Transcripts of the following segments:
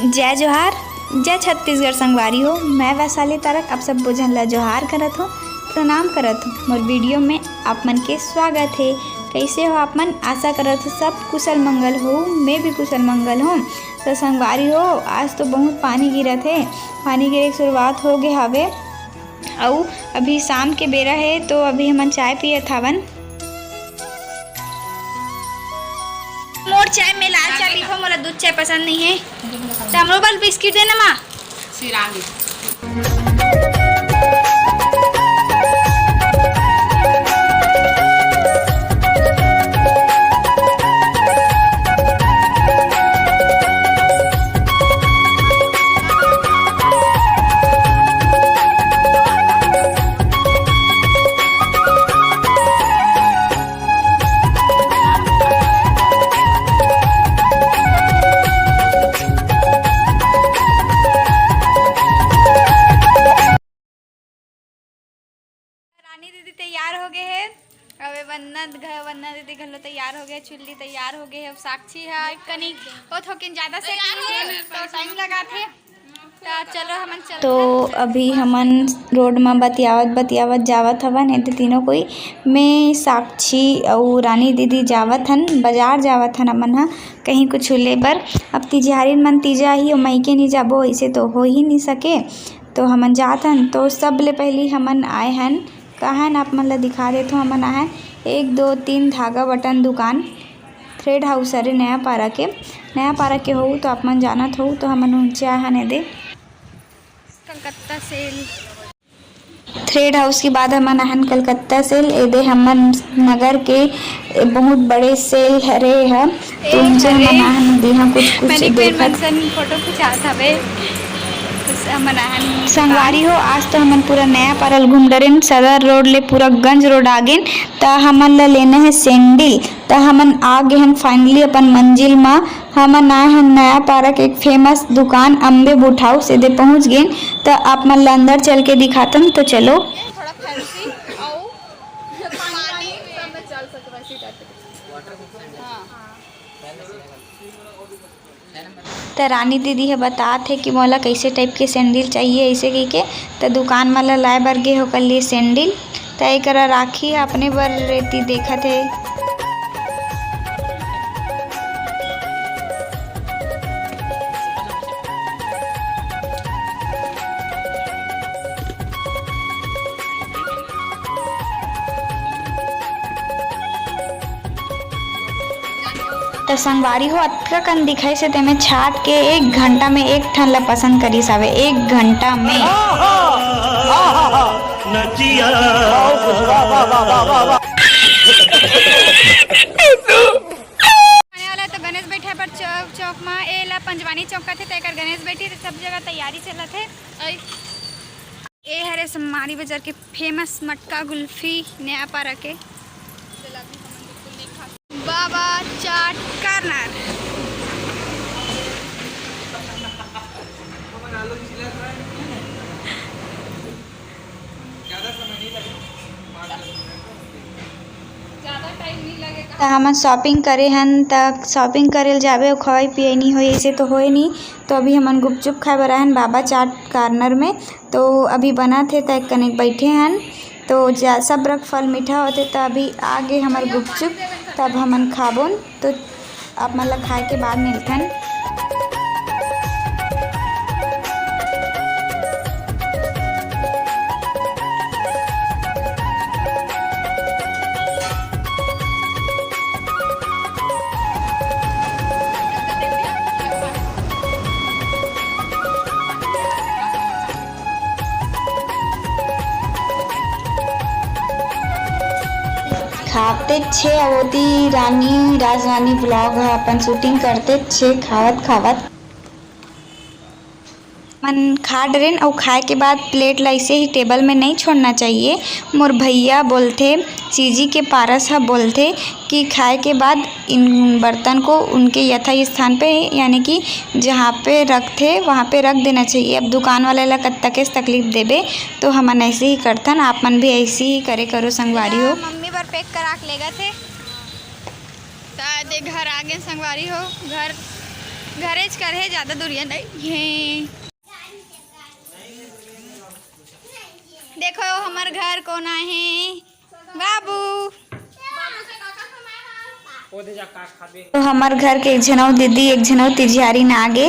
जय जोहार, जय छत्तीसगढ़ संगवारी हो। मैं वैशाली तारक आप सब बुझन ला जोहार करत हो, प्रणाम करत हो। मोर वीडियो में आप मन के स्वागत है। कैसे हो आप मन? आशा करत हो सब कुशल मंगल हो। मैं भी कुशल मंगल हूँ। तो संगवारी हो, आज तो बहुत पानी गिरत है। पानी गिरे की शुरुआत हो गए हवे और अभी शाम के बेरा है, तो अभी हमन चाय पियत हवन। मोर चाय में लाल चाय पीखो, मोला दूध चाय पसंद नहीं है। तो हमरो बल बिस्किट देना माँ। रानी दीदी तैयार हो गए है। अबे वन्ना दीदी घर लो तैयार हो गए, चुल्ली तैयार हो गए है। अब साक्षी है कनी ओ थोकिन ज्यादा से तो टाइम लगा थे। तो चलो हमन चल। तो अभी हमन रोड में बतियावत जावत हवन। एते तीनों कोई मैं साक्षी और रानी दीदी जावत हन, बाजार जावत हन हमन हा कहीं कुछ ले बर। अब तिजहारीन मन तीजा ही और मई के नहीं जाबो, ऐसे तो हो ही नहीं सके। तो हमन जात हन। तो सब ले पहली हमन आए हन कहाँ आप मन ला दिखा देते हो। हमन आए 1 2 3 धागा बटन दुकान थ्रेड हाउस अरे नया पारा के हो। तो आप मन जानत हो। तो हमन ऊंचे आए हन दे कलकत्ता सेल थ्रेड हाउस के बाद हमन आहन कलकत्ता सेल। एदे हमन नगर के बहुत बड़े सेल हरे है। तो उनसे हमन आहन देहा कुछ देखत फोटो खिंचात हवे। संगवारी हो, आज तो हमन पूरा नया पारल घूम डरेन। सदर रोड ले पूरा गंज रोड आ गेन। ता हमन ला लेना है सैंडल। ता हमन आ गए हन फाइनली अपन मंजिल मा। हमन आए हन नया पारा के एक फेमस दुकान अम्बे बूट हाउस। एदे पहुंच गेन। तो आप मन ला अंदर चल के दिखातन। तो चलो। थोड़ा फैंसी और पानी सब में चल सके वैसे टाइप के। हां तो रानी दीदी है बताते कि मोला कैसे टाइप के सैंडल चाहिए ऐसे कही के। तो दुकान वाला लाए बर गे हो कर लिए सैंडल। तो एक राखी अपने बर रेती देखत है। तो संगवारी हो अतका कन दिखाई से ते में छाट के 1 घंटा में एक ठन ला पसंद करिस हवे। 1 घंटा में नचिया वाला तो गणेश बैठे पर चौक में ए ला पंजवानी चौक का थे। तेकर गणेश बैठी सब जगह तैयारी चलत है। ए हरे समारी बाजार के फेमस मटका कुल्फी नया पारा के बाबा चाट कार्नर। तो हम शॉपिंग करे हन। तक शॉपिंग करे जाबे और खाई पिए नहीं हो ऐसे तो होए नहीं। तो अभी हमन गुपचुप खाए बर आए बाबा चाट कार्नर में। तो अभी बना थे तो कनेक बैठे हन। तो सब रख फल मीठा होते। तो अभी आगे हमार गुपचुप तब हमन खाबोन। तो आप मन ला खाए के बाद मिलथन। खाते छे अवधि राजरानी ब्लॉग अपन शूटिंग करते छे खावत मन खा डरेन। और खाए के बाद प्लेट ला ऐसे ही टेबल में नहीं छोड़ना चाहिए। मोर भैया बोलते चीजी के पारस हा बोलते कि खाए के बाद इन बर्तन को उनके यथा स्थान पे यानी कि जहाँ पे रखते वहाँ पे रख देना चाहिए। अब दुकान वाले ला कत्तकेस तकलीफ देबे तो हमन ऐसे ही करथन। आप मन भी ऐसे ही करे करो संगवारी हो। मम्मी बर पैक करा के लेगा थे। घर आ गए संगवारी हो। घर घरेज कर है, ज़्यादा दूरिया नहीं है। देखो हमार घर कोना है बाबू। तो हमार घर के एक झनौ दीदी एक झनौ तिरझारी ना आगे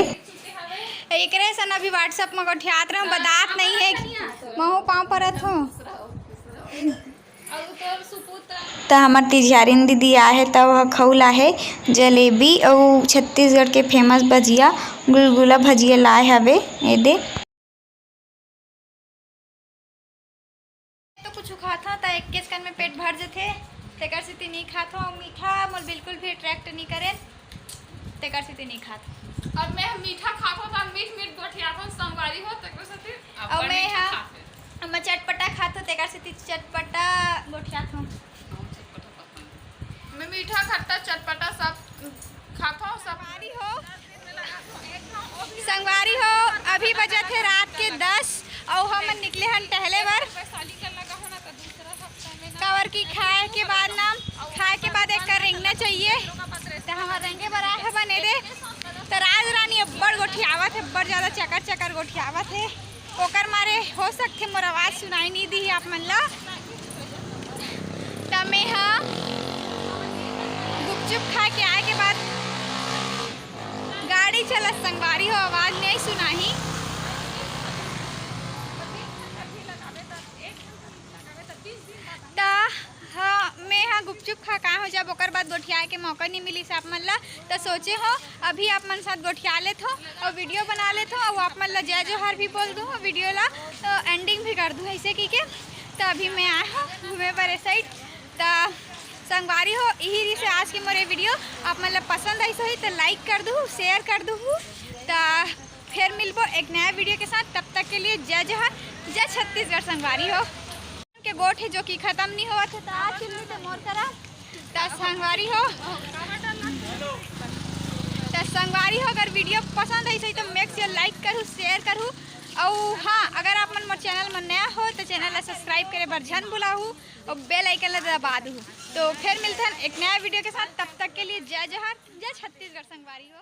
एक सन अभी व्हाट्सएप में गोठियात रहा बदात नहीं है महू पाँव परत हो। तो हमार तिरझारिन दीदी आहे तब खौला है जलेबी और छत्तीसगढ़ के फेमस भजिया गुलगुला भजिया लाए हवे ए दे। तो कुछ खाता था एक केस में पेट भर जथे तेकर से नहीं खाता और मीठा मोर बिल्कुल भी अट्रैक्ट नहीं करे तेकर से नहीं खाता। और मैं मीठा खातो तो मीठ मीठ गोठियातो संगवारी हो तेकर से और मैं चटपटा खातो तेकर से चटपटा गोठियातो। मैं मीठा खट्टा चटपटा सब खातो सब संगवारी हो। अभी बजे थे रात के 10 और हम निकले हन टहले बार कवर की खाए के बाद एक कर रेंगना चाहिए तो हम रेंगे बरा है बने दे। तो राज रानी अब्बड़ गोठियावत है बड़ ज़्यादा चकर चकर गोठियावत है ओकर मारे हो सकते मोर आवाज़ सुनाई नहीं दी आप मन ला। तो मैं हाँ गुपचुप खा के आए के बाद गाड़ी चलत संगवारी हो आवाज़ नहीं सुनाही। हाँ मैं हाँ गुपचुप खा का हो जब ओकर बाद गोठियाए के मौका नहीं मिली से आप मन ला तो सोचे हो अभी आप मन साथ गोठिया लेत हो और वीडियो बना लेत हो और आप मन ला जय जोहार भी बोल दूँ वीडियो ला तो एंडिंग भी कर दूँ ऐसे की के। तो अभी मैं आया हूँ घूमे पर साइड तो संगवारी हो यही से आज की मोरे वीडियो आप मन ला पसंद आई सही तो लाइक कर दूँ शेयर कर दूँ। तो फिर मिलबो एक नया वीडियो के साथ तब तक के लिए जय जोहार जय छत्तीसगढ़। संगवारी हो के गोठ है जो कि खत्म नहीं हुआ था आज चिल्ली से मोर करा तो संगवारी हो अगर वीडियो पसंद आई सही तो मेक श्योर लाइक करूँ शेयर करूँ और हाँ अगर आप मन मोर चैनल में नया हो तो चैनल ला सब्सक्राइब करे बर झन भुलाहू और बेल आइकन ला दबा दूँ। तो फिर मिलते हैं एक नया वीडियो के साथ तब तक के लिए जय जोहार जय छत्तीसगढ़। संगवारी हो।